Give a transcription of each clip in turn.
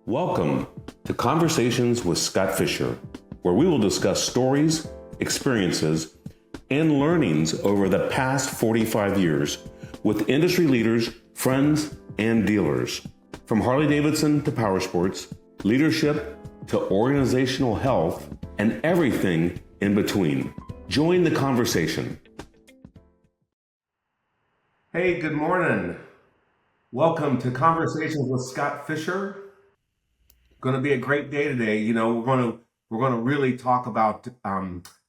Welcome to Conversations with Scott Fischer, where we will discuss stories, experiences, and learnings over the past 45 years with industry leaders, friends, and dealers. From Harley-Davidson to power sports, leadership to organizational health, and everything in between. Join the conversation. Hey, good morning. Welcome to Conversations with Scott Fischer. Going to be a great day today. We're going to really talk about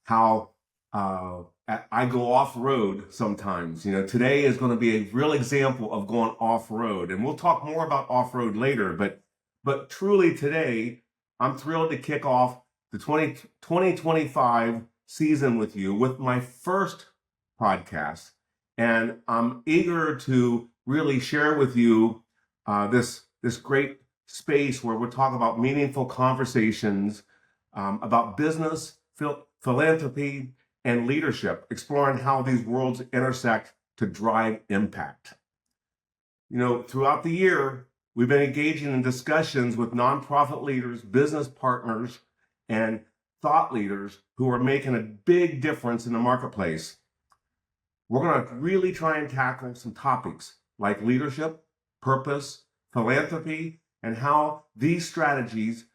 how I go off road sometimes. Today is going to be a real example of going off road, and we'll talk more about off road later. But truly today, I'm thrilled to kick off the 2025 season with you with my first podcast, and I'm eager to really share with you this great space where we're talking about meaningful conversations about business, philanthropy, and leadership, exploring how these worlds intersect to drive impact. Throughout the year, we've been engaging in discussions with nonprofit leaders, business partners, and thought leaders who are making a big difference in the marketplace. We're going to really try and tackle some topics like leadership, purpose, philanthropy, and how these strategies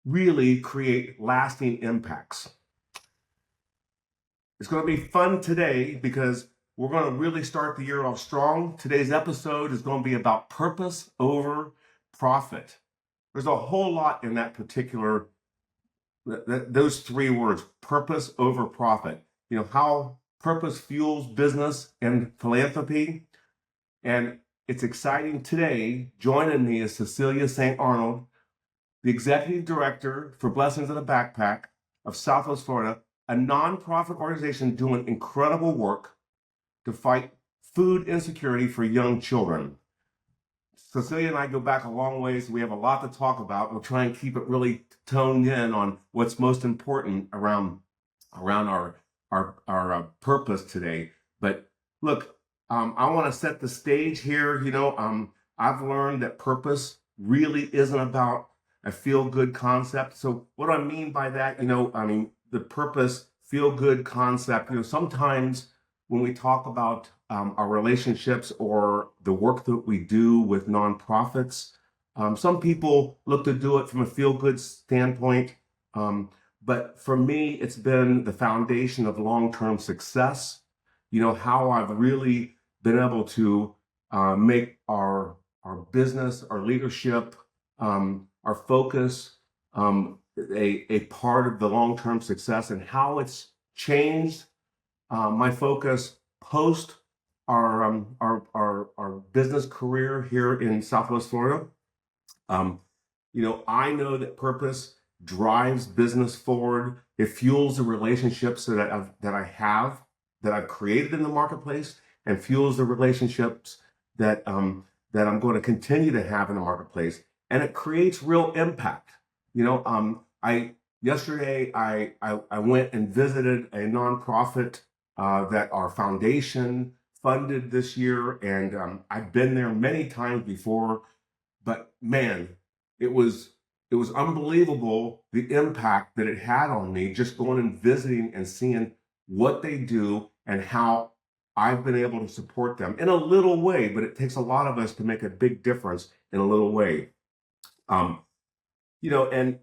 really create lasting impacts. It's going to be fun today because we're going to really start the year off strong. Today's episode is going to be about purpose over profit. There's a whole lot in that particular, those three words, purpose over profit. How purpose fuels business and philanthropy. And it's exciting today. Joining me is Cecilia St. Arnold, the Executive Director for Blessings in a Backpack of Southwest Florida, a nonprofit organization doing incredible work to fight food insecurity for young children. Cecilia and I go back a long ways. We have a lot to talk about. We'll try and keep it really toned in on what's most important around our purpose today. But look, I want to set the stage here. I've learned that purpose really isn't about a feel-good concept. So what do I mean by that? The purpose, feel-good concept, sometimes when we talk about our relationships or the work that we do with nonprofits, some people look to do it from a feel-good standpoint. But for me, it's been the foundation of long-term success. How I've really been able to make our business, our leadership, our focus a part of the long-term success, and how it's changed my focus post our business career here in Southwest Florida. I know that purpose drives business forward. It fuels the relationships that I've created in the marketplace, and fuels the relationships that I'm going to continue to have in the marketplace, and it creates real impact. Yesterday I went and visited a nonprofit that our foundation funded this year, and I've been there many times before, but man, it was unbelievable the impact that it had on me, just going and visiting and seeing what they do and how I've been able to support them in a little way. But it takes a lot of us to make a big difference in a little way. And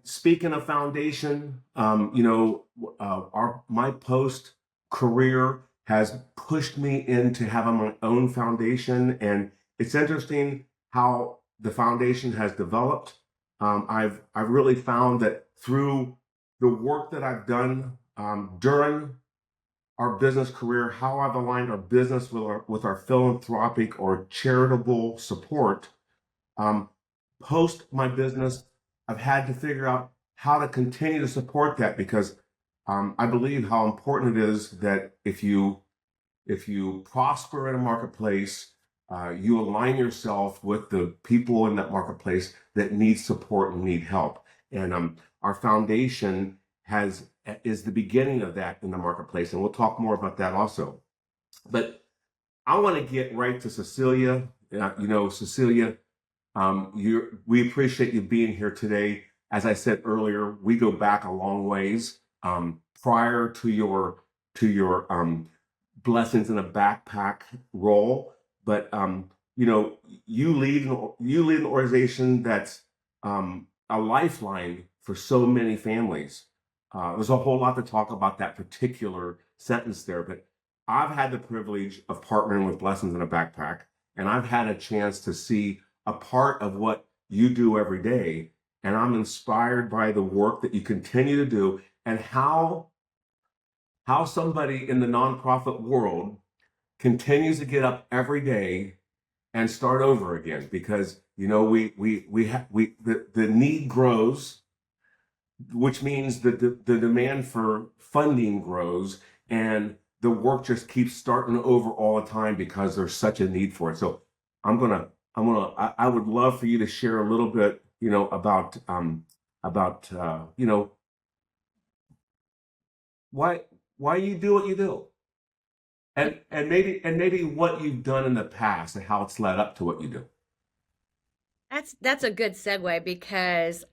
speaking of foundation, my post career has pushed me into having my own foundation, and it's interesting how the foundation has developed. I've really found that through the work that I've done during our business career, how I've aligned our business with our philanthropic or charitable support, post my business, I've had to figure out how to continue to support that, because I believe how important it is that if you prosper in a marketplace, you align yourself with the people in that marketplace that need support and need help. And our foundation is the beginning of that in the marketplace, and we'll talk more about that also. But I want to get right to Cecilia. Cecilia, We appreciate you being here today. As I said earlier, we go back a long ways. Prior to your blessings in a backpack role, but you know, you lead an organization that's a lifeline for so many families. There's a whole lot to talk about that particular sentence there, but I've had the privilege of partnering with Blessings in a Backpack, and I've had a chance to see a part of what you do every day. And I'm inspired by the work that you continue to do and how somebody in the nonprofit world continues to get up every day and start over again, because you know the need grows, which means that the demand for funding grows, and the work just keeps starting over all the time because there's such a need for it. So I would love for you to share a little bit, you know, about you know, why you do what you do, and maybe what you've done in the past and how it's led up to what you do. That's a good segue because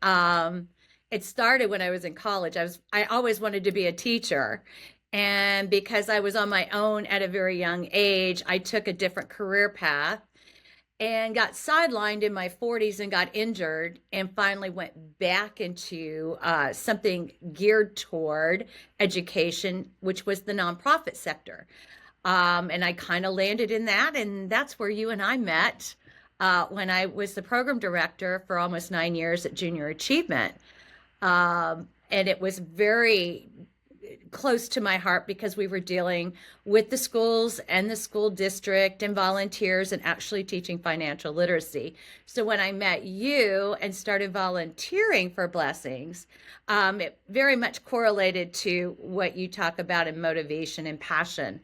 it started when I was in college. I always wanted to be a teacher. And because I was on my own at a very young age, I took a different career path and got sidelined in my 40s and got injured and finally went back into something geared toward education, which was the nonprofit sector. And I kind of landed in that, and that's where you and I met when I was the program director for almost 9 years at Junior Achievement. And it was very close to my heart because we were dealing with the schools and the school district and volunteers and actually teaching financial literacy. So when I met you and started volunteering for Blessings, it very much correlated to what you talk about in motivation and passion.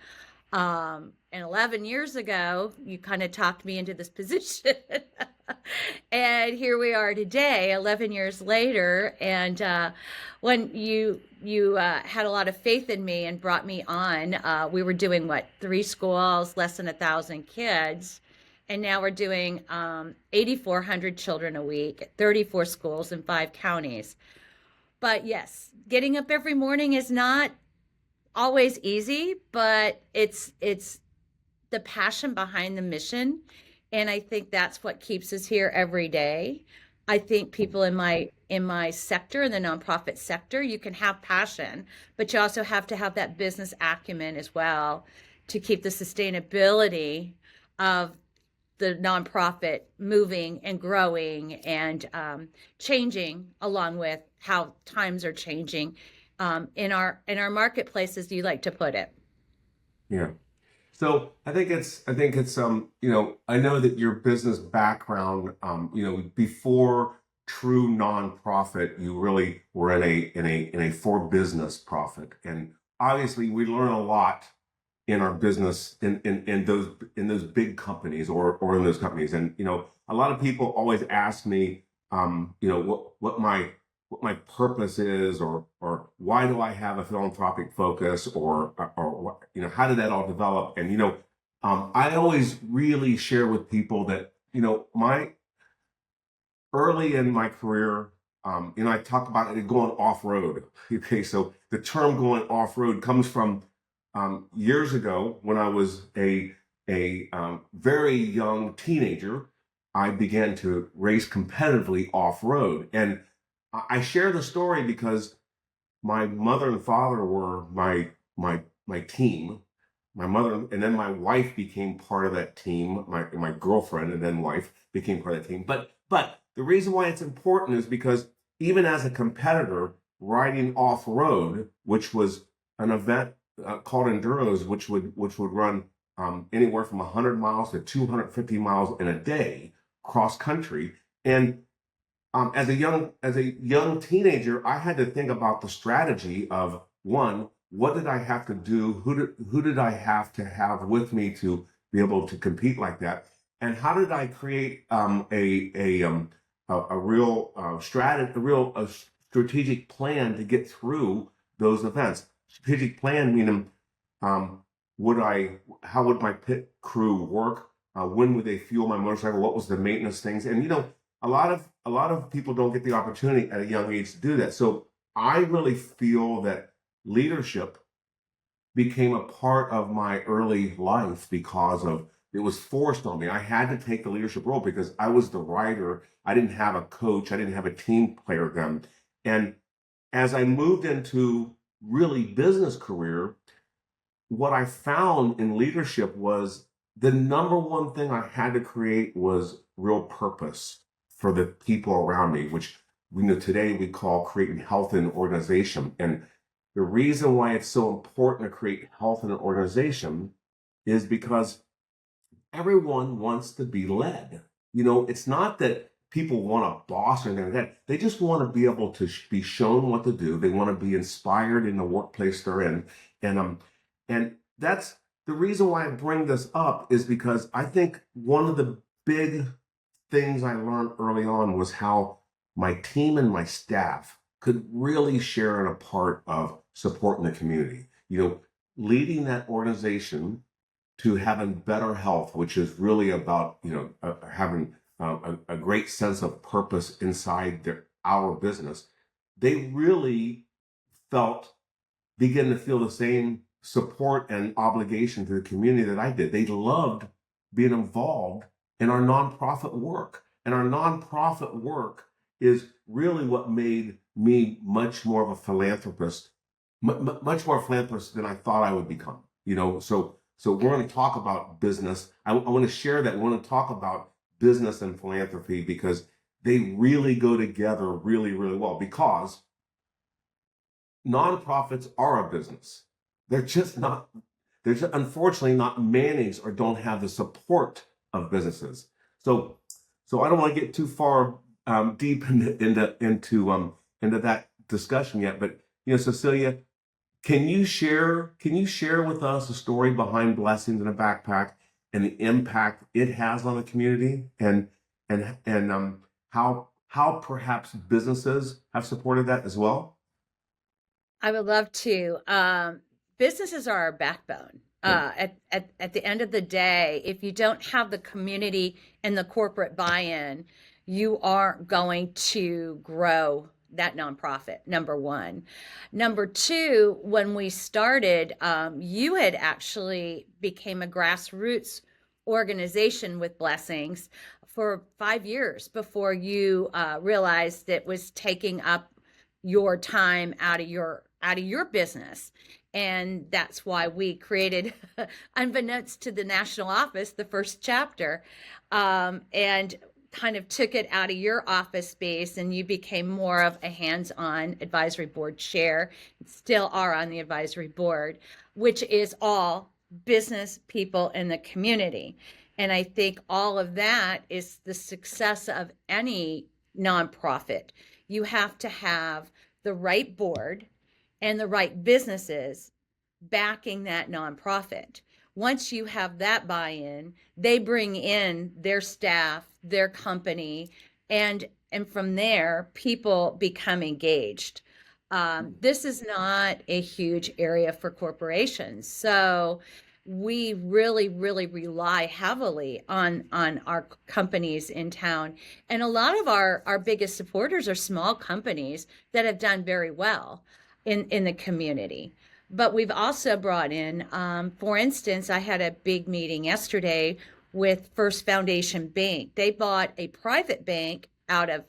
And 11 years ago, you kind of talked me into this position. And here we are today, 11 years later. And when you had a lot of faith in me and brought me on, we were doing what, 3 schools, less than 1,000 kids. And now we're doing 8,400 children a week at 34 schools in 5 counties. But yes, getting up every morning is not always easy, but it's the passion behind the mission, and I think that's what keeps us here every day. I think people in my sector, in the nonprofit sector, you can have passion, but you also have to have that business acumen as well to keep the sustainability of the nonprofit moving and growing and changing along with how times are changing in our marketplace, as you like to put it. Yeah. So I think it's you know, I know that your business background, you know, before true nonprofit, you really were in a for business profit. And obviously we learn a lot in our business in those big companies or in those companies. And you know, a lot of people always ask me, you know, what my purpose is, or why do I have a philanthropic focus, or what, you know, how did that all develop? And you know, I always really share with people that, you know, my early in my career, you know, I talk about it going off road. Okay, so the term going off road comes from years ago when I was a very young teenager. I began to race competitively off road, and I share the story because my mother and father were my team. My mother and then my wife became part of that team. My girlfriend and then wife became part of that team. But the reason why it's important is because even as a competitor riding off road, which was an event called enduros, which would run anywhere from 100 miles to 250 miles in a day cross country. And as a young teenager, I had to think about the strategy of, one, what did I have to do? Who did I have to have with me to be able to compete like that? And how did I create a real strategic plan to get through those events? Strategic plan meaning, um, would I how would my pit crew work? when would they fuel my motorcycle? What was the maintenance things? And a lot of people don't get the opportunity at a young age to do that. So I really feel that leadership became a part of my early life because of it was forced on me. I had to take the leadership role because I was the writer. I didn't have a coach. I didn't have a team player then. And as I moved into really business career, what I found in leadership was the number one thing I had to create was real purpose for the people around me, which we know today we call creating health in an organization. And the reason why it's so important to create health in an organization is because everyone wants to be led. It's not that people want a boss or anything like that. They just want to be able to be shown what to do. They want to be inspired in the workplace they're in. And that's the reason why I bring this up is because I think one of the big things I learned early on was how my team and my staff could really share in a part of supporting the community. Leading that organization to having better health, which is really about having a great sense of purpose inside our business. They really felt begin to feel the same support and obligation to the community that I did. They loved being involved in our nonprofit work, and our nonprofit work is really what made me much more of a philanthropist, much more philanthropist than I thought I would become. So we're going to talk about business. I want to share that. We want to talk about business and philanthropy because they really go together really, really well because nonprofits are a business. They're just not, they're just unfortunately not managed or don't have the support of businesses. So I don't want to get too far deep into that discussion yet, but Cecilia, can you share with us a story behind Blessings in a Backpack and the impact it has on the community and how perhaps businesses have supported that as well? I would love to. Businesses are our backbone. Yeah. At the end of the day, if you don't have the community and the corporate buy-in, you aren't going to grow that nonprofit, number one. Number two, when we started, you had actually became a grassroots organization with Blessings for 5 years before you realized it was taking up your time out of your business. And that's why we created, unbeknownst to the national office, the first chapter, and kind of took it out of your office space, and you became more of a hands-on advisory board chair. Still are on the advisory board, which is all business people in the community. And I think all of that is the success of any nonprofit. You have to have the right board and the right businesses backing that nonprofit. Once you have that buy-in, they bring in their staff, their company, and from there, people become engaged. This is not a huge area for corporations, so we really, really rely heavily on our companies in town. And a lot of our biggest supporters are small companies that have done very well in the community. But we've also brought in, for instance, I had a big meeting yesterday with First Foundation Bank. They bought a private bank out of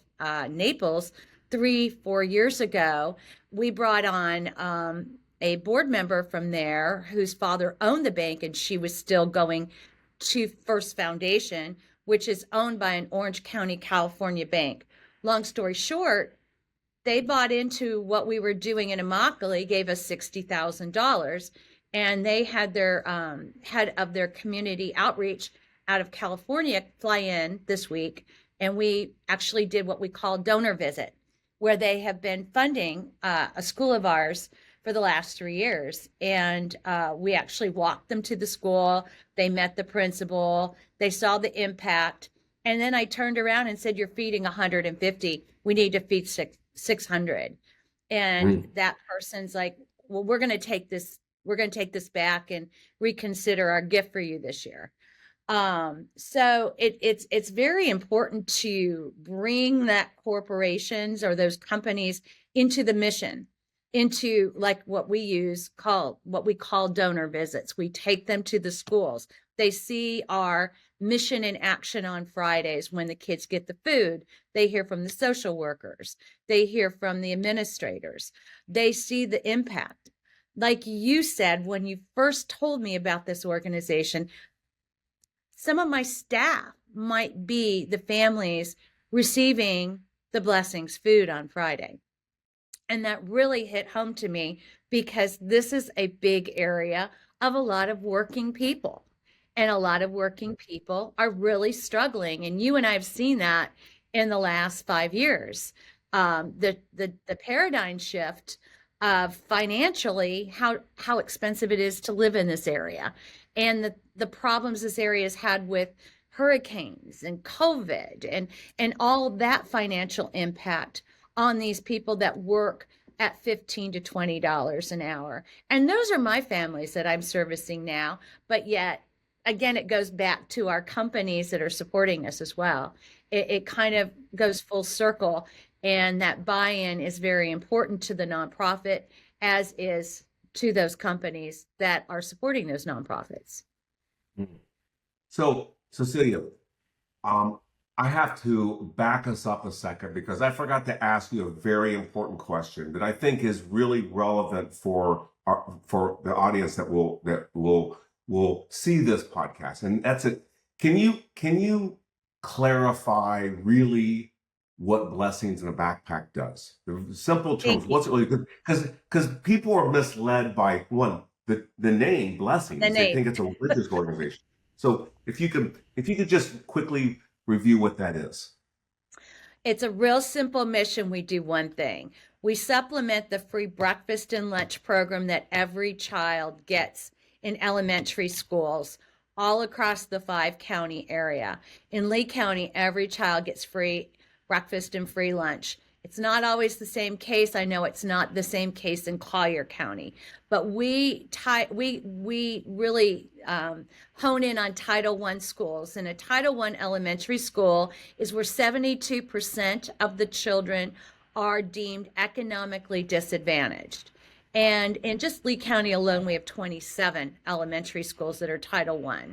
Naples 3, 4 years ago. We brought on a board member from there whose father owned the bank, and she was still going to First Foundation, which is owned by an Orange County, California bank. Long story short, they bought into what we were doing in Immokalee, gave us $60,000, and they had their head of their community outreach out of California fly in this week, and we actually did what we call donor visit, where they have been funding a school of ours for the last 3 years. And we actually walked them to the school. They met the principal. They saw the impact. And then I turned around and said, "You're feeding 150. We need to feed 600." And Mm. that person's like, "Well, we're going to take this back and reconsider our gift for you this year." So it's very important to bring that corporations or those companies into the mission, into like what we call donor visits. We take them to the schools. They see our mission in action on Fridays when the kids get the food. They hear from the social workers. They hear from the administrators. They see the impact. Like you said, when you first told me about this organization, some of my staff might be the families receiving the blessings food on Friday. And that really hit home to me because this is a big area of a lot of working people. And a lot of working people are really struggling. And you and I have seen that in the last 5 years. The paradigm shift of financially how expensive it is to live in this area, and the problems this area has had with hurricanes and COVID and all that financial impact on these people that work at $15 to $20 an hour. And those are my families that I'm servicing now. But yet, again, it goes back to our companies that are supporting us as well. It kind of goes full circle. And that buy-in is very important to the nonprofit, as is to those companies that are supporting those nonprofits. So, Cecilia, I have to back us up a second because I forgot to ask you a very important question that I think is really relevant for the audience that will see this podcast, and that's it. Can you clarify really what blessings in a backpack does? The simple terms. Thank you. What's it really good? Because people are misled by the name The blessings. They name. think it's a religious organization. So if you could just quickly review what that is. It's a real simple mission. We do one thing. We supplement the free breakfast and lunch program that every child gets in elementary schools all across the 5-county area. In Lee County, every child gets free breakfast and free lunch. It's not always the same case. I know it's not the same case in Collier County, but we really hone in on Title I schools. And a Title I elementary school is where 72% of the children are deemed economically disadvantaged. And in just Lee County alone, we have 27 elementary schools that are Title I.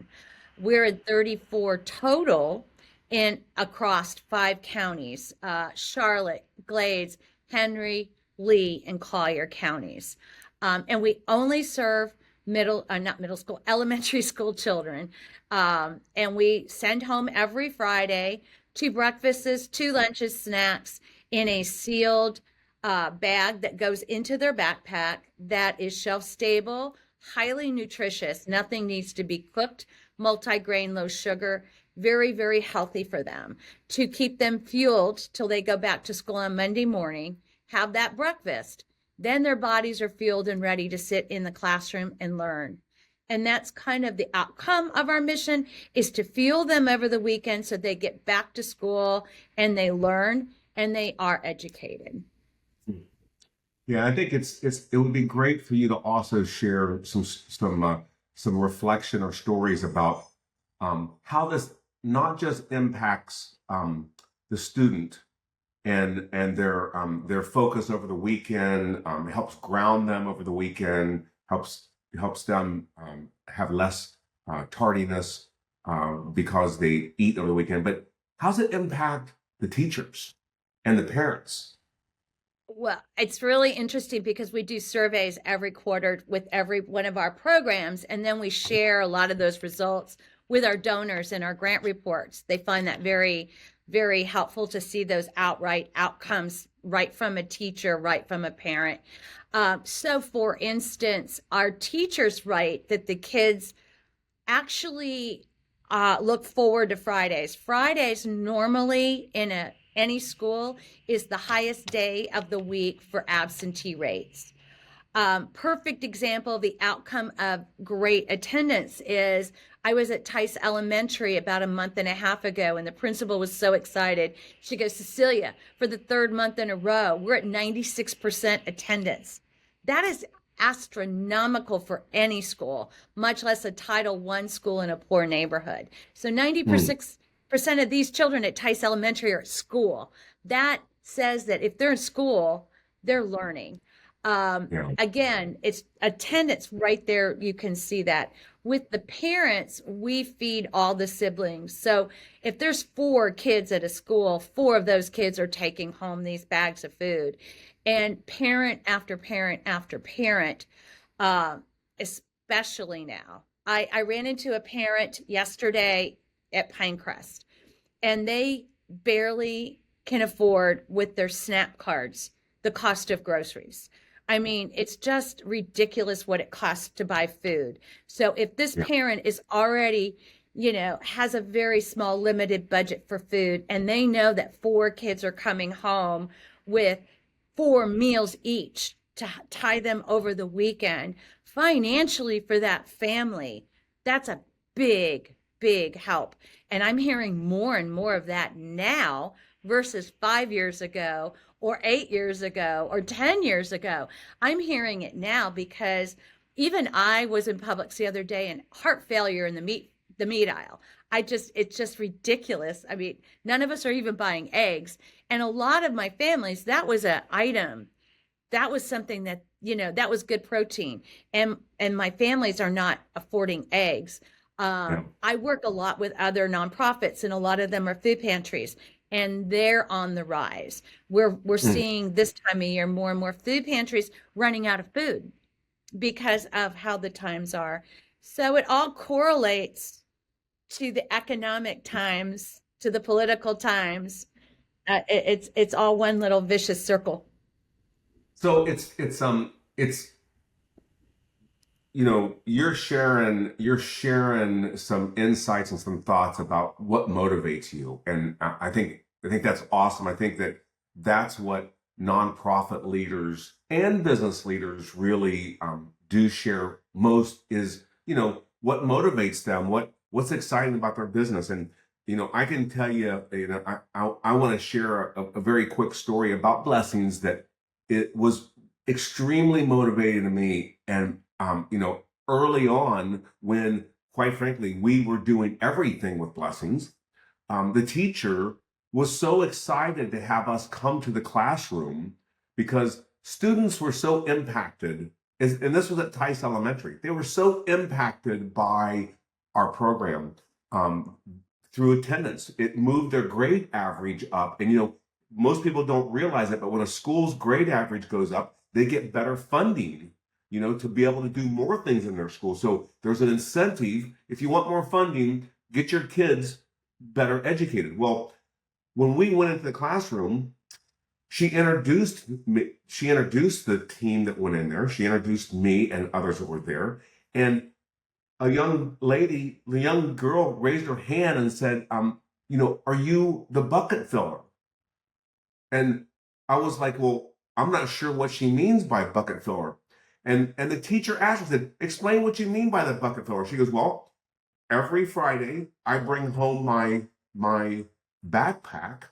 We're at 34 total in across 5 counties, Charlotte, Glades, Henry, Lee, and Collier counties. And we only serve not middle school, elementary school children. And we send home every Friday 2 breakfasts, 2 lunches, snacks in a sealed bag that goes into their backpack that is shelf stable, highly nutritious. Nothing needs to be cooked, multi-grain, low sugar, very, very healthy for them to keep them fueled till they go back to school on Monday morning, have that breakfast. Then their bodies are fueled and ready to sit in the classroom and learn. And that's kind of the outcome of our mission, is to fuel them over the weekend so they get back to school and they learn and they are educated. Yeah, I think it would be great for you to also share some reflection or stories about how this not just impacts the student and their focus over the weekend, helps ground them over the weekend, helps them have less tardiness because they eat over the weekend. But how's it impact the teachers and the parents? Well, it's really interesting because we do surveys every quarter with every one of our programs, and then we share a lot of those results with our donors in our grant reports. They find that very, very helpful to see those outright outcomes right from a teacher, right from a parent. So, for instance, our teachers write that the kids actually look forward to Fridays. Fridays normally in any school is the highest day of the week for absentee rates. Perfect example of the outcome of great attendance is I was at Tice Elementary about a month and a half ago, and the principal was so excited. She goes, Cecilia, for the 3rd month in a row, we're at 96% attendance. That is astronomical for any school, much less a Title I school in a poor neighborhood. So Hmm. 96% of these children at Tice Elementary are at school. That says that if they're in school, they're learning. Yeah. Again, it's attendance right there. You can see that. With the parents, we feed all the siblings. So if there's 4 kids at a school, 4 of those kids are taking home these bags of food. And parent after parent after parent, uh, especially now. I ran into a parent yesterday at Pinecrest, and they barely can afford with their SNAP cards the cost of groceries. I mean, it's just ridiculous what it costs to buy food. So if this Yeah. parent is already, has a very small limited budget for food, and they know that 4 kids are coming home with 4 meals each to tie them over the weekend, financially for that family, that's a big, big help. And I'm hearing more and more of that now versus 5 years ago or 8 years ago or 10 years ago. I'm hearing it now because even I was in Publix the other day and heart failure in the meat aisle. It's just ridiculous. I mean, none of us are even buying eggs. And a lot of my families, that was an item. That was something that, that was good protein. And my families are not affording eggs. Yeah. I work a lot with other nonprofits, and a lot of them are food pantries, and they're on the rise. We're Mm. seeing this time of year more and more food pantries running out of food because of how the times are. So it all correlates to the economic times, to the political times. It's all one little vicious circle. So it's you're sharing some insights and some thoughts about what motivates you, and I think that's awesome. I think that's what nonprofit leaders and business leaders really do share most is what motivates them, what's exciting about their business. And I can tell you, I want to share a very quick story about blessings that it was extremely motivating to me. And early on, when quite frankly we were doing everything with blessings, the teacher was so excited to have us come to the classroom because students were so impacted. And this was at Tice Elementary. They were so impacted by our program um, through attendance. It moved their grade average up. And most people don't realize it, but when a school's grade average goes up, they get better funding, to be able to do more things in their school. So there's an incentive. If you want more funding, get your kids better educated. Well, when we went into the classroom, she introduced me, she introduced the team that went in there. She introduced me and others that were there. And the young girl raised her hand and said, are you the bucket filler? And I was like, well, I'm not sure what she means by bucket filler. And the teacher asked her, said, explain what you mean by the bucket filler. She goes, well, every Friday I bring home my backpack,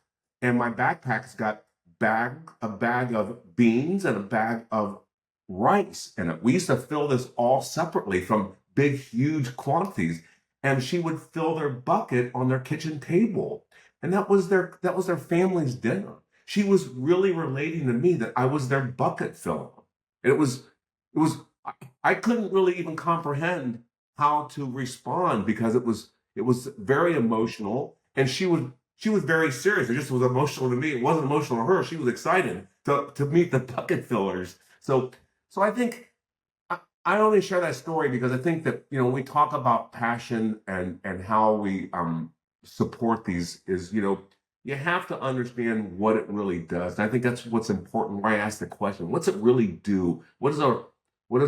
and my backpack's got a bag of beans and a bag of rice in it. We used to fill this all separately from big, huge quantities, and she would fill their bucket on their kitchen table, and that was their family's dinner. She was really relating to me that I was their bucket filler. It was I couldn't really even comprehend how to respond because it was very emotional, and she was very serious. It just was emotional to me. It wasn't emotional to her. She was excited to meet the bucket fillers. So I think I only share that story because I think that when we talk about passion and how we support these is you have to understand what it really does. And I think that's what's important. Why I ask the question, what's it really do? What does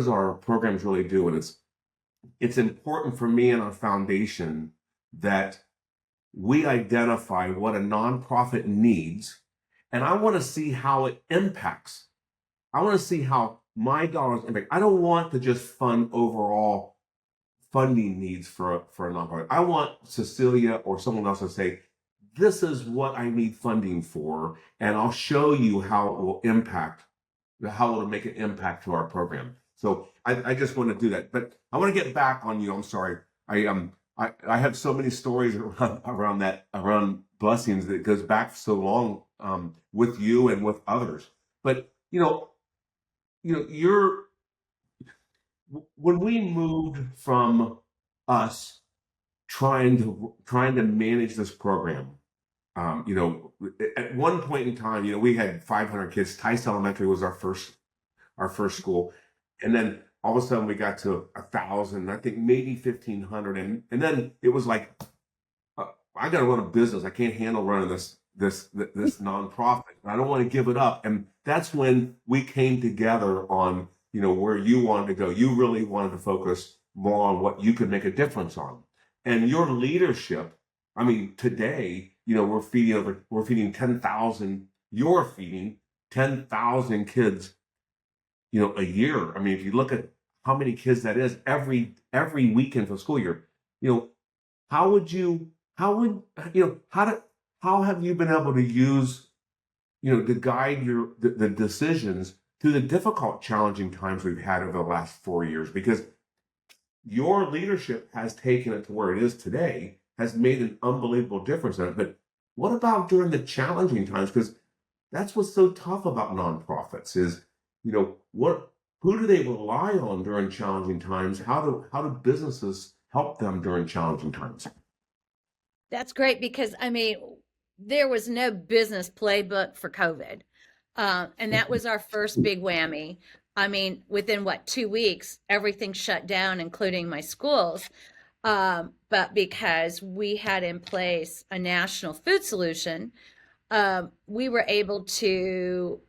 our programs really do? And it's important for me and our foundation that we identify what a nonprofit needs, and I want to see how it impacts. I want to see how my dollars impact. I don't want to just fund overall funding needs for a nonprofit. I want Cecilia or someone else to say, this is what I need funding for, and I'll show you how it will make an impact to our program. So I just want to do that, but I want to get back on you. I'm sorry. I have so many stories around that, around blessings, that goes back so long, with you and with others. But you're when we moved from us trying to manage this program. At one point in time, we had 500 kids. Tice Elementary was our first school, and then all of a sudden we got to 1,000. I think maybe 1,500, and then it was like, I got to run a business. I can't handle running this nonprofit. I don't want to give it up. And that's when we came together on where you wanted to go. You really wanted to focus more on what you could make a difference on, and your leadership. I mean, today, we're feeding 10,000. You're feeding 10,000 kids, a year. I mean, if you look at how many kids that is every weekend for the school year, you know, how would you, how would, how have you been able to use, to guide the decisions through the difficult, challenging times we've had over the last 4 years? Because your leadership has taken it to where it is today, has made an unbelievable difference in it. But what about during the challenging times? Because that's what's so tough about nonprofits is, what who do they rely on during challenging times? How do businesses help them during challenging times? That's great because I mean, there was no business playbook for COVID. And that was our first big whammy. I mean, within what, 2 weeks, everything shut down, including my schools. But because we had in place a national food solution, we were able to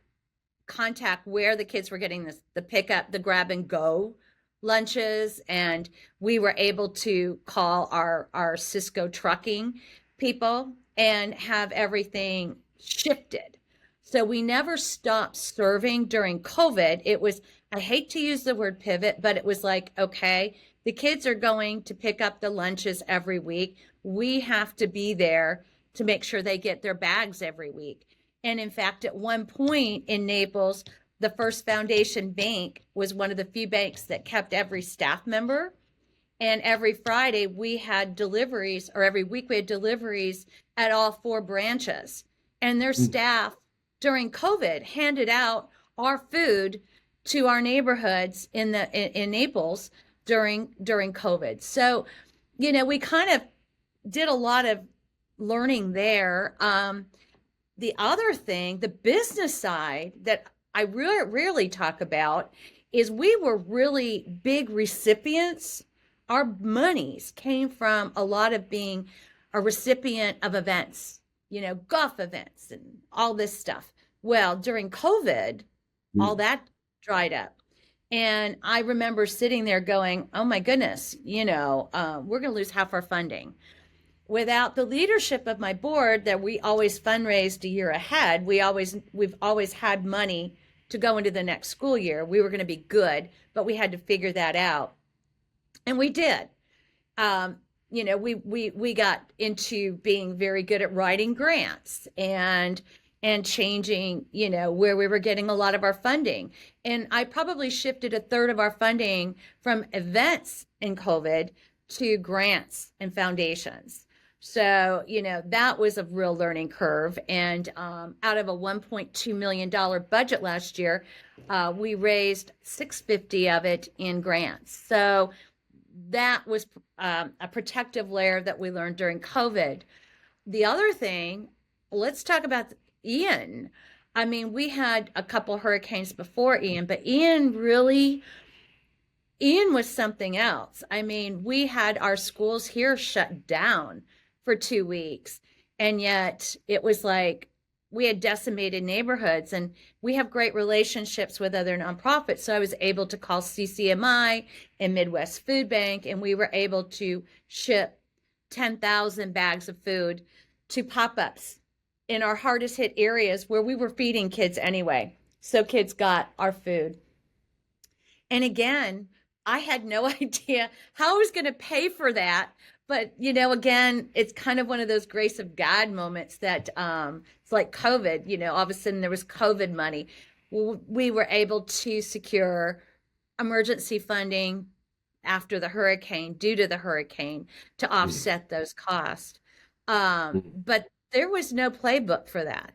contact where the kids were getting the pickup, the grab and go lunches, and we were able to call our Cisco trucking people and have everything shifted. So we never stopped serving during COVID. It was, I hate to use the word pivot, but it was like, okay, the kids are going to pick up the lunches every week. We have to be there to make sure they get their bags every week. And in fact, at one point in Naples, the First Foundation Bank was one of the few banks that kept every staff member. And every Friday we had deliveries, or every week we had deliveries at all four branches. And their Mm. staff during COVID handed out our food to our neighborhoods in Naples during COVID. So, we kind of did a lot of learning there. The other thing, the business side that I really rarely talk about, is we were really big recipients. Our monies came from a lot of being a recipient of events, golf events and all this stuff. Well, during COVID, all Mm. that dried up. And I remember sitting there going, oh my goodness, we're going to lose half our funding. Without the leadership of my board, that we always fundraised a year ahead, we've always had money to go into the next school year. We were going to be good, but we had to figure that out, and we did. We got into being very good at writing grants and changing, where we were getting a lot of our funding. And I probably shifted a third of our funding from events in COVID to grants and foundations. So, that was a real learning curve. And out of a $1.2 million budget last year, we raised 650 of it in grants. So that was a protective layer that we learned during COVID. The other thing, let's talk about Ian. I mean, we had a couple hurricanes before Ian, but Ian was something else. I mean, we had our schools here shut down for 2 weeks, and yet it was like we had decimated neighborhoods, and we have great relationships with other nonprofits. So I was able to call CCMI and Midwest Food Bank, and we were able to ship 10,000 bags of food to pop-ups in our hardest hit areas where we were feeding kids anyway. So kids got our food. And again, I had no idea how I was going to pay for that. But, again, it's kind of one of those grace of God moments that it's like COVID, all of a sudden there was COVID money. We were able to secure emergency funding after the hurricane, due to the hurricane, to Mm, offset those costs. mm, But there was no playbook for that.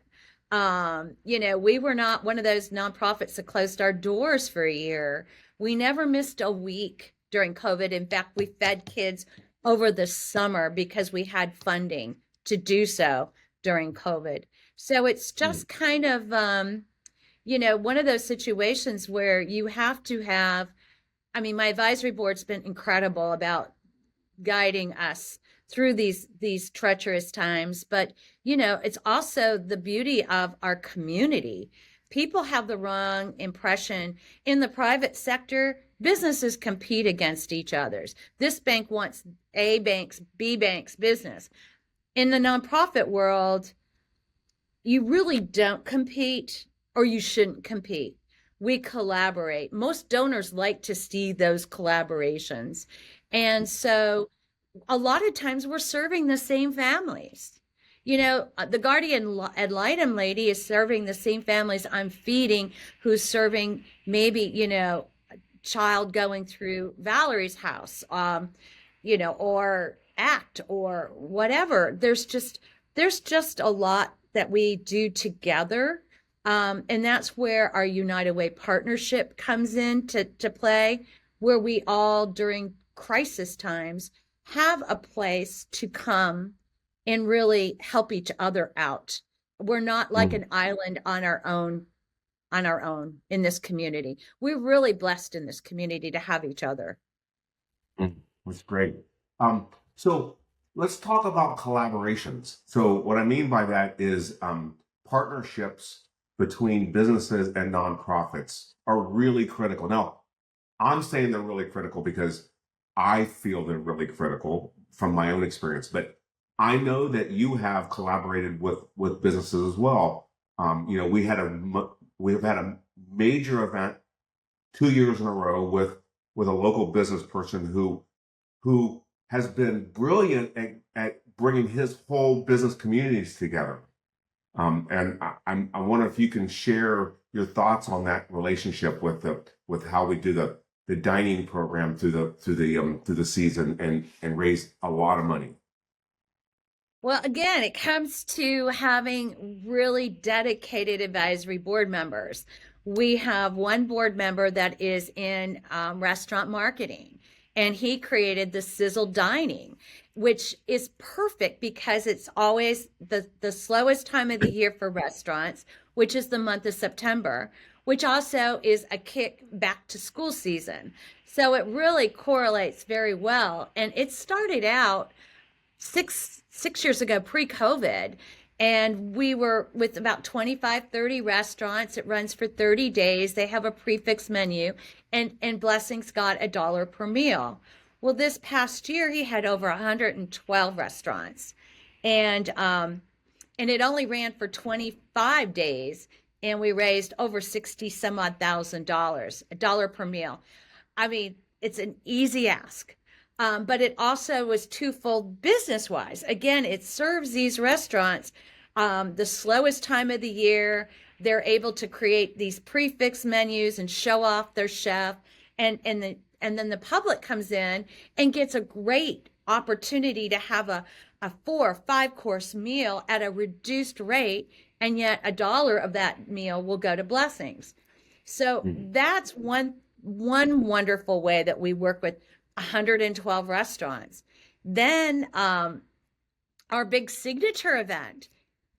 We were not one of those nonprofits that closed our doors for a year. We never missed a week during COVID. In fact, we fed kids over the summer because we had funding to do so during COVID. So it's mm, just kind of, one of those situations where you have to have, I mean, my advisory board's been incredible about guiding us through these treacherous times, but it's also the beauty of our community. People have the wrong impression. In the private sector, businesses compete against each other's. This bank wants A bank's, B bank's business. In the nonprofit world, you really don't compete, or you shouldn't compete. We collaborate. Most donors like to see those collaborations. And so a lot of times we're serving the same families. The guardian ad litem lady is serving the same families I'm feeding, who's serving maybe, child going through Valerie's house, or ACT or whatever. There's just a lot that we do together. And that's where our United Way partnership comes in to play, where we all during crisis times have a place to come and really help each other out. We're not like mm, an island on our own in this community. We're really blessed in this community to have each other. mm. That's great. Um, so let's talk about collaborations. So what I mean by that is partnerships between businesses and nonprofits are really critical. Now, I'm saying they're really critical because I feel they're really critical from my own experience, but I know that you have collaborated with businesses as well. We've had a major event 2 years in a row with a local business person who has been brilliant at bringing his whole business communities together. And I wonder if you can share your thoughts on that relationship with how we do the dining program through the season and raise a lot of money. Well, again, it comes to having really dedicated advisory board members. We have one board member that is in restaurant marketing, and he created the sizzle dining, which is perfect because it's always the slowest time of the year for restaurants, which is the month of September, which also is a kick back to school season. So it really correlates very well. And it started out six years ago, pre-COVID, and we were with about 25, 30 restaurants. It runs for 30 days. They have a prefix menu, and Blessings got $1 per meal. Well, this past year he had over 112 restaurants, and it only ran for 25 days, and we raised over 60 some odd $1,000, $1 per meal. I mean, it's an easy ask. But it also was twofold business wise. Again, it serves these restaurants the slowest time of the year. They're able to create these prefix menus and show off their chef, and then the public comes in and gets a great opportunity to have a 4 or 5 course meal at a reduced rate, and yet $1 of that meal will go to Blessings. So Mm, that's one wonderful way that we work with 112 restaurants. Then our big signature event,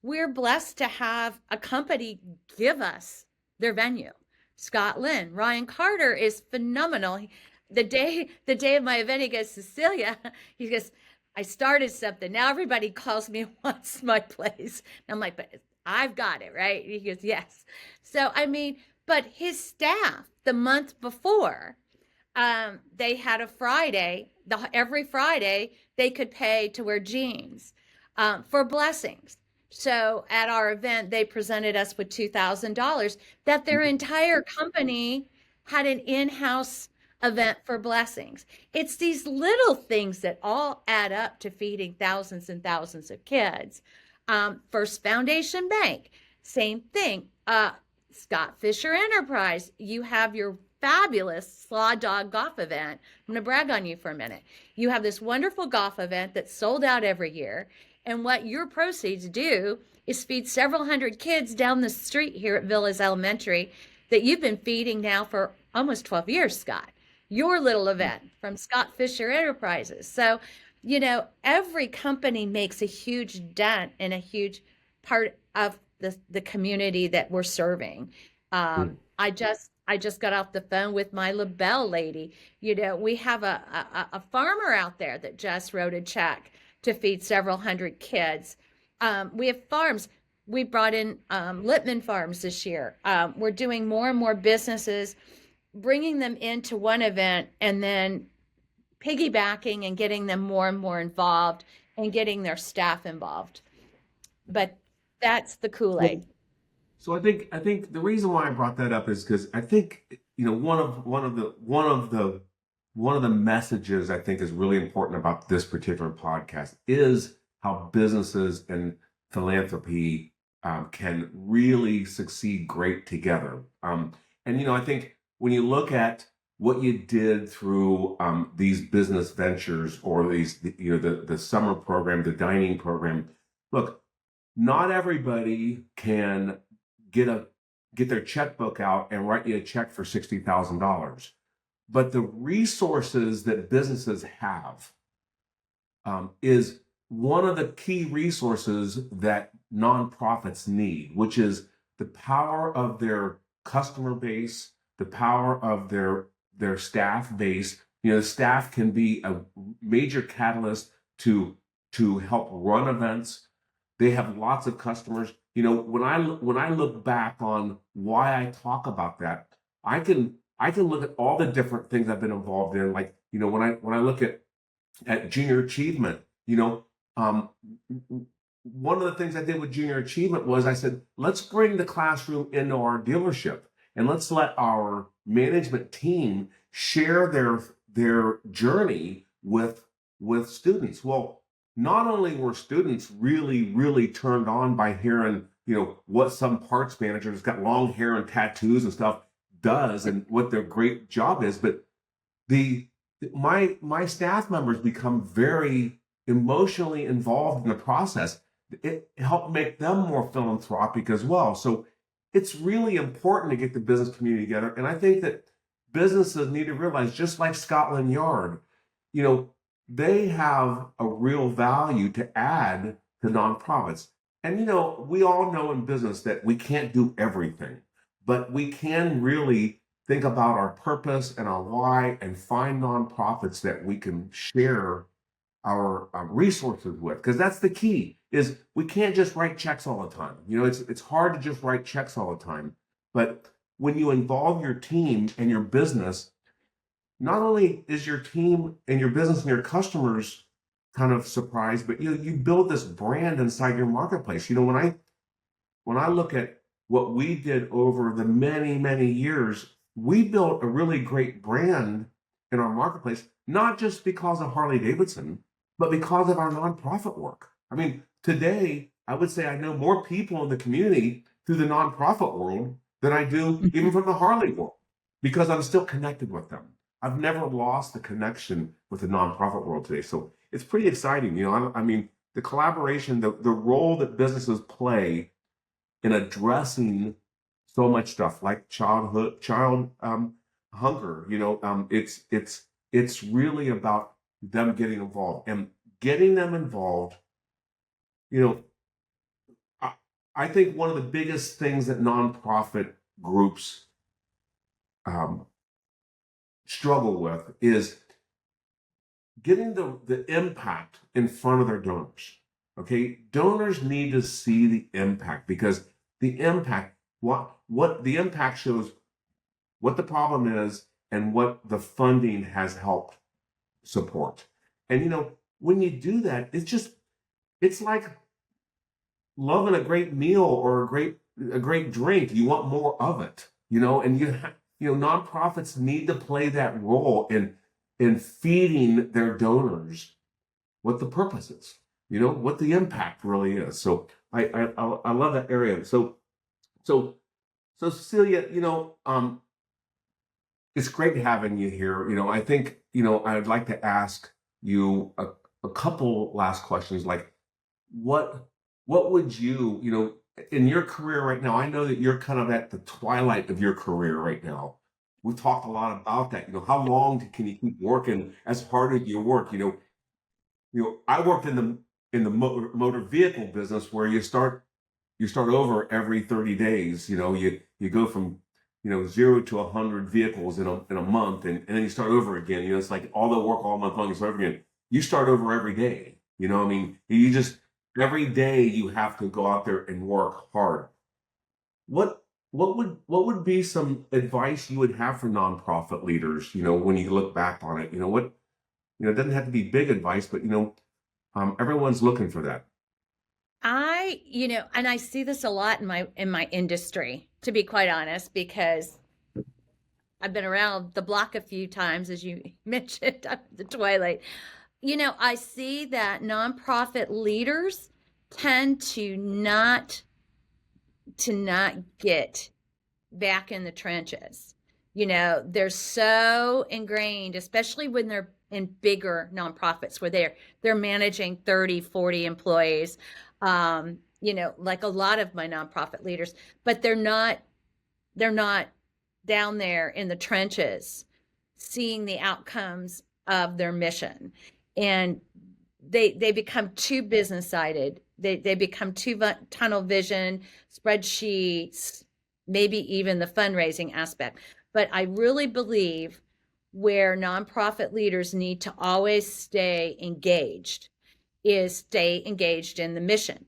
we're blessed to have a company give us their venue. Scott Lynn, Ryan Carter is phenomenal. The day of my event, he goes, Cecilia, he goes, I started something. Now everybody calls me wants my place. And I'm like, but I've got it, right? He goes, yes. So I mean, but his staff the month before, they had a Friday. Every Friday they could pay to wear jeans for Blessings. So at our event, they presented us with $2,000 that their entire company had an in-house event for Blessings. It's these little things that all add up to feeding thousands and thousands of kids. First Foundation Bank, same thing. Scott Fischer Enterprise, you have your fabulous Slaw Dog golf event. I'm going to brag on you for a minute. You have this wonderful golf event that's sold out every year. And what your proceeds do is feed several hundred kids down the street here at Villas Elementary that you've been feeding now for almost 12 years, Scott. Your little event from Scott Fischer Enterprises. So, every company makes a huge dent in a huge part of the community that we're serving. I just got off the phone with my LaBelle lady. We have a farmer out there that just wrote a check to feed several hundred kids. We have farms. We brought in Littman Farms this year. We're doing more and more businesses, bringing them into one event and then piggybacking and getting them more and more involved and getting their staff involved. But that's the So, Kool-Aid. so I think the reason why I brought that up is because I think one of the messages I think is really important about this particular podcast is how businesses and philanthropy can really succeed great together. And I think when you look at what you did through these business ventures or these, the summer program, the dining program, look, not everybody can get a get their checkbook out and write you a check for $60,000. But the resources that businesses have is one of the key resources that nonprofits need, which is the power of their customer base, the power of their staff base. The staff can be a major catalyst to help run events. They have lots of customers. When I look back on why I talk about that, I can look at all the different things I've been involved in. Like, when I look at junior achievement, um, one of the things I did with junior achievement was I said, let's bring the classroom into our dealership and let's let our management team share their journey with students. Well, not only were students really, really turned on by hearing, what some parts manager who's got long hair and tattoos and stuff does and what their great job is, but the my staff members become very emotionally involved in the process. It helped make them more philanthropic as well. So it's really important to get the business community together. And I think that businesses need to realize, just like Scotland Yard, you know, they have a real value to add to nonprofits. And, we all know in business that we can't do everything, but we can really think about our purpose and our why and find nonprofits that we can share our resources with, because that's the key. Is we can't just write checks all the time. It's hard to just write checks all the time, but when you involve your team and your business, not only is your team and your business and your customers kind of surprised, but you build this brand inside your marketplace. When I look at what we did over the many, many years, we built a really great brand in our marketplace, not just because of Harley Davidson, but because of our nonprofit work. I mean, today, I would say I know more people in the community through the nonprofit world than I do even from the Harley world, because I'm still connected with them. I've never lost the connection with the nonprofit world today. So it's pretty exciting. I mean, the collaboration, the role that businesses play in addressing so much stuff like child hunger. It's really about them getting involved and getting them involved. You know, I think one of the biggest things that nonprofit groups struggle with is getting the impact in front of their donors. Okay, donors need to see the impact, because the impact, what the impact shows what the problem is and what the funding has helped support. And when you do that, it's like loving a great meal or a great drink. You want more of it, and nonprofits need to play that role in feeding their donors what the purpose is, what the impact really is. So I love that area. So Cecilia, It's great having you here. I think, I'd like to ask you a couple last questions, like what what would in your career right now, I know that you're kind of at the twilight of your career right now. We've talked a lot about that. How long can you keep working as hard as you work? I worked in the motor vehicle business where you start over every 30 days. You go from 0 to 100 vehicles in a month, and then you start over again. It's like all the work all month long, you start over again. You start over every day. I mean, you just every day you have to go out there and work hard. What would be some advice you would have for nonprofit leaders, when you look back on it? It doesn't have to be big advice, but everyone's looking for that. And I see this a lot in my industry, to be quite honest, because I've been around the block a few times, as you mentioned, the twilight. I see that nonprofit leaders tend to not get back in the trenches. They're so ingrained, especially when they're in bigger nonprofits where they're managing 30, 40 employees. Like a lot of my nonprofit leaders, but they're not down there in the trenches seeing the outcomes of their mission. And they become too business sided. They become too tunnel vision, spreadsheets, maybe even the fundraising aspect. But I really believe where nonprofit leaders need to always stay engaged in the mission.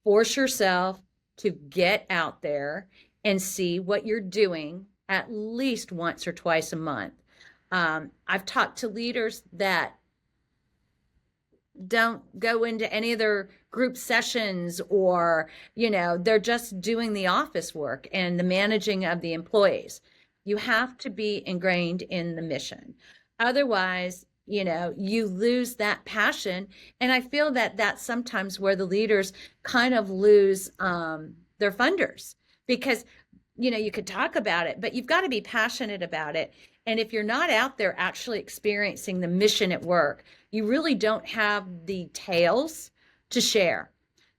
Force yourself to get out there and see what you're doing at least once or twice a month. I've talked to leaders that don't go into any of their group sessions, or they're just doing the office work and the managing of the employees. You have to be ingrained in the mission, otherwise you lose that passion. And I feel that that's sometimes where the leaders kind of lose their funders, because you could talk about it, but you've got to be passionate about it. And if you're not out there actually experiencing the mission at work, you really don't have the tales to share.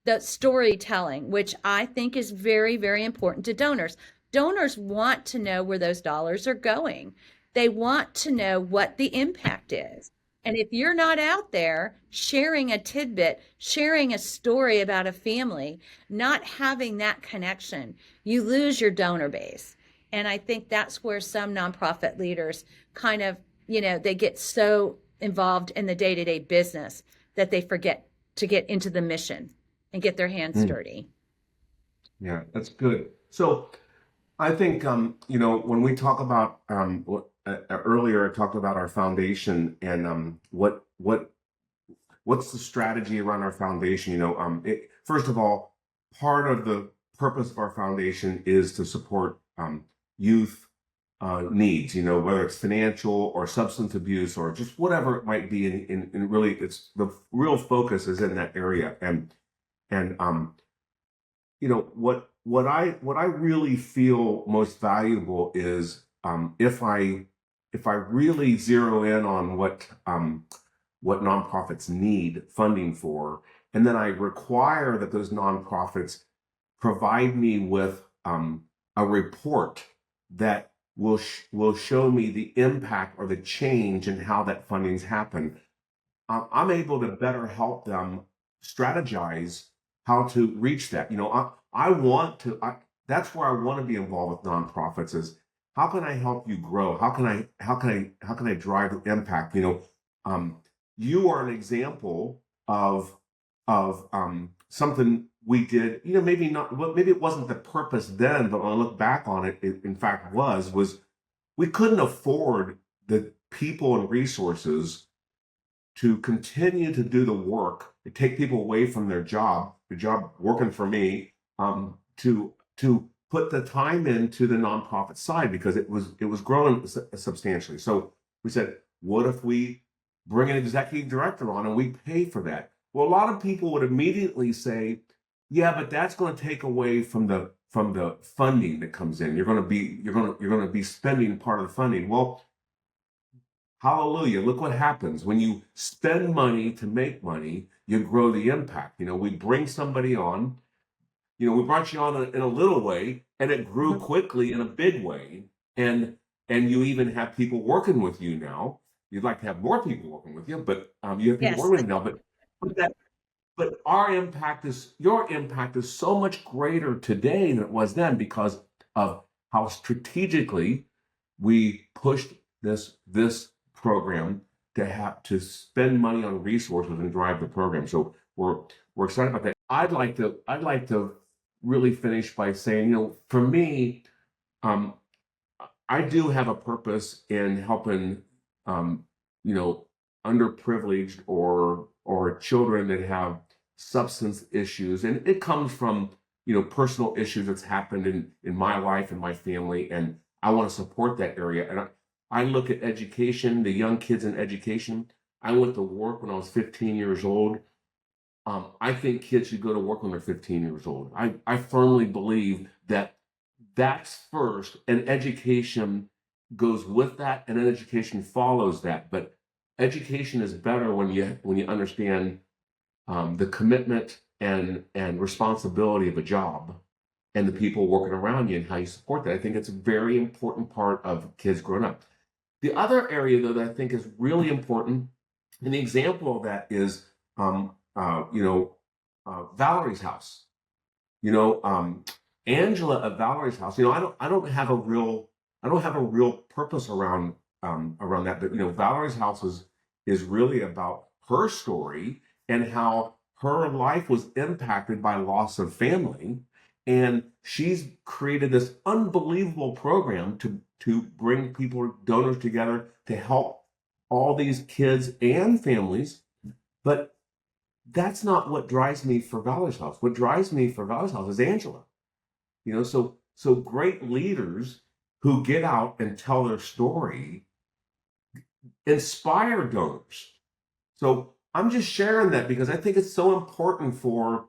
The storytelling, which I think is very, very important to donors. Donors want to know where those dollars are going. They want to know what the impact is. And if you're not out there sharing a tidbit, sharing a story about a family, not having that connection, you lose your donor base. And I think that's where some nonprofit leaders kind of, they get so involved in the day-to-day business that they forget to get into the mission and get their hands Mm, dirty. yeah, that's good. So I think, when we talk about earlier, I talked about our foundation and what's the strategy around our foundation. First of all, part of the purpose of our foundation is to support youth needs. Whether it's financial or substance abuse or just whatever it might be. And really, it's the real focus is in that area. And what I really feel most valuable is if I really zero in on what nonprofits need funding for, and then I require that those nonprofits provide me with a report that will show me the impact or the change in how that funding's happened. I'm able to better help them strategize how to reach that. I want to. That's where I want to be involved with nonprofits. Is how can I help you grow? How can I drive the impact? Um, you are an example of something we did. Maybe not. Well, maybe it wasn't the purpose then, but when I look back on it, it in fact was we couldn't afford the people and resources to continue to do the work, to take people away from the job working for me, to put the time into the nonprofit side because it was growing substantially. So we said, what if we bring an executive director on and we pay for that? Well, a lot of people would immediately say, yeah, but that's going to take away from from the funding that comes in. You're going to be spending part of the funding. Well, hallelujah. Look what happens when you spend money to make money, you grow the impact. We bring somebody on, we brought you on in a little way, and it grew quickly in a big way. And you even have people working with you now. You'd like to have more people working with you, but you have people Yes. working with you now. But your impact is so much greater today than it was then because of how strategically we pushed this program to spend money on resources and drive the program. So we're excited about that. I'd like to really finish by saying, for me, um, I do have a purpose in helping, um, you know, underprivileged or children that have substance issues, and it comes from personal issues that's happened in my life and my family, and I want to support that area. And I look at education, the young kids in education. I went to work when I was 15 years old. I think kids should go to work when they're 15 years old. I firmly believe that that's first, and education goes with that, and then education follows that. But education is better when you understand the commitment and responsibility of a job and the people working around you and how you support that. I think it's a very important part of kids growing up. The other area, though, that I think is really important, and the example of that is, Valerie's house. You know, Angela at Valerie's house. I don't have a real purpose around that. But Valerie's house is really about her story and how her life was impacted by loss of family, and she's created this unbelievable program to bring people, donors together to help all these kids and families. But that's not what drives me for Valerie's house. What drives me for Valerie's house is Angela. So great leaders who get out and tell their story inspire donors. So I'm just sharing that because I think it's so important for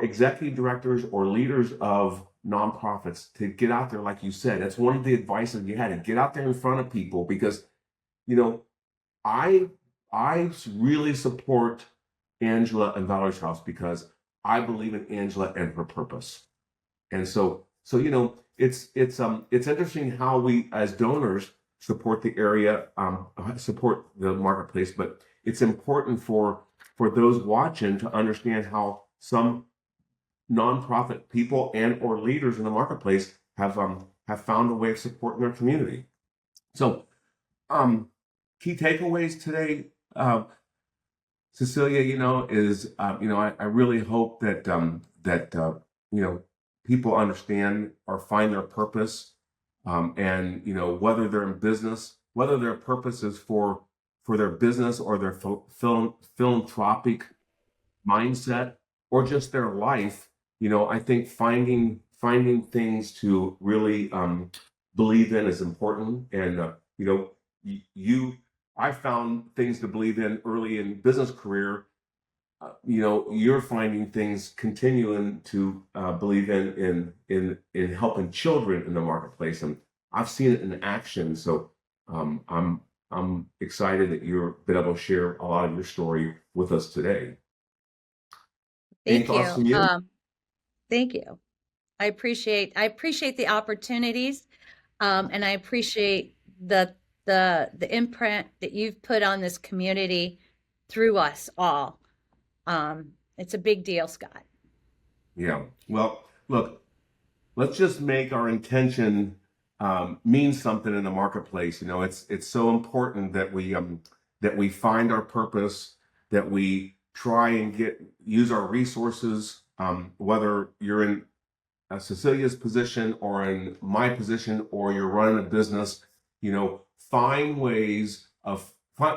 executive directors or leaders of nonprofits to get out there, like you said. That's one of the advice that you had, to get out there in front of people, because you know I I really support Angela and Valerie's house because I believe in Angela and her purpose. And so it's interesting how we as donors support the area, support the marketplace, but it's important for those watching to understand how some nonprofit people and or leaders in the marketplace have found a way of supporting their community. So um, key takeaways today, Cecilia, is I really hope that people understand or find their purpose, and whether they're in business, whether their purpose is for their business or their philanthropic mindset or just their life. I think finding things to really believe in is important. And you I found things to believe in early in business career. You're finding things continuing to believe in helping children in the marketplace, and I've seen it in action. So I'm excited that you've been able to share a lot of your story with us today. Any Thank thoughts you. from you? Thank you. I appreciate the opportunities, and I appreciate the imprint that you've put on this community through us all. It's a big deal, Scott. Yeah. Well, look, let's just make our intention mean something in the marketplace. It's so important that we find our purpose, that we try and use our resources, whether you're in Cecilia's position or in my position, or you're running a business. Find ways of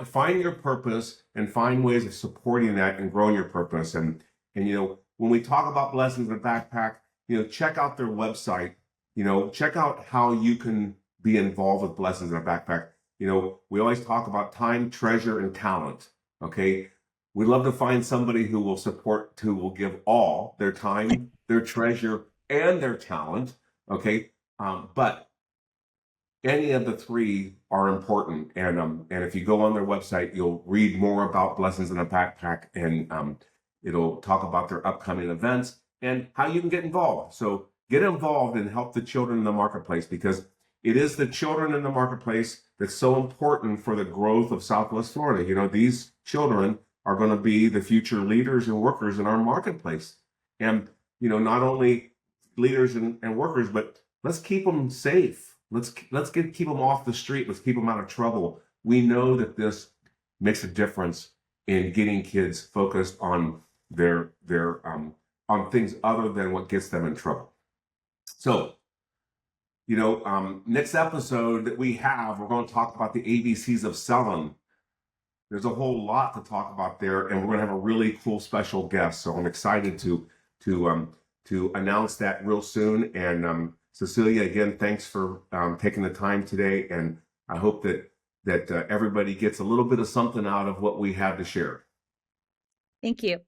find your purpose and find ways of supporting that and growing your purpose. And when we talk about Blessings in a Backpack, check out their website. Check out how you can be involved with Blessings in a Backpack. We always talk about time, treasure, and talent. Okay. We'd love to find somebody who will give all their time, their treasure, and their talent. Okay, but any of the three are important. And if you go on their website, you'll read more about Blessings in a Backpack, and it'll talk about their upcoming events and how you can get involved. So get involved and help the children in the marketplace, because it is the children in the marketplace that's so important for the growth of Southwest Florida. You know, these children are going to be the future leaders and workers in our marketplace. And, you know, not only leaders and workers, but let's keep them safe. Let's keep them off the street. Let's keep them out of trouble. We know that this makes a difference in getting kids focused on their on things other than what gets them in trouble. So, you know, next episode that we have, we're going to talk about the ABCs of selling. There's a whole lot to talk about there, and we're going to have a really cool special guest. So I'm excited to announce that real soon. And Cecilia, again, thanks for taking the time today, and I hope that everybody gets a little bit of something out of what we have to share. Thank you.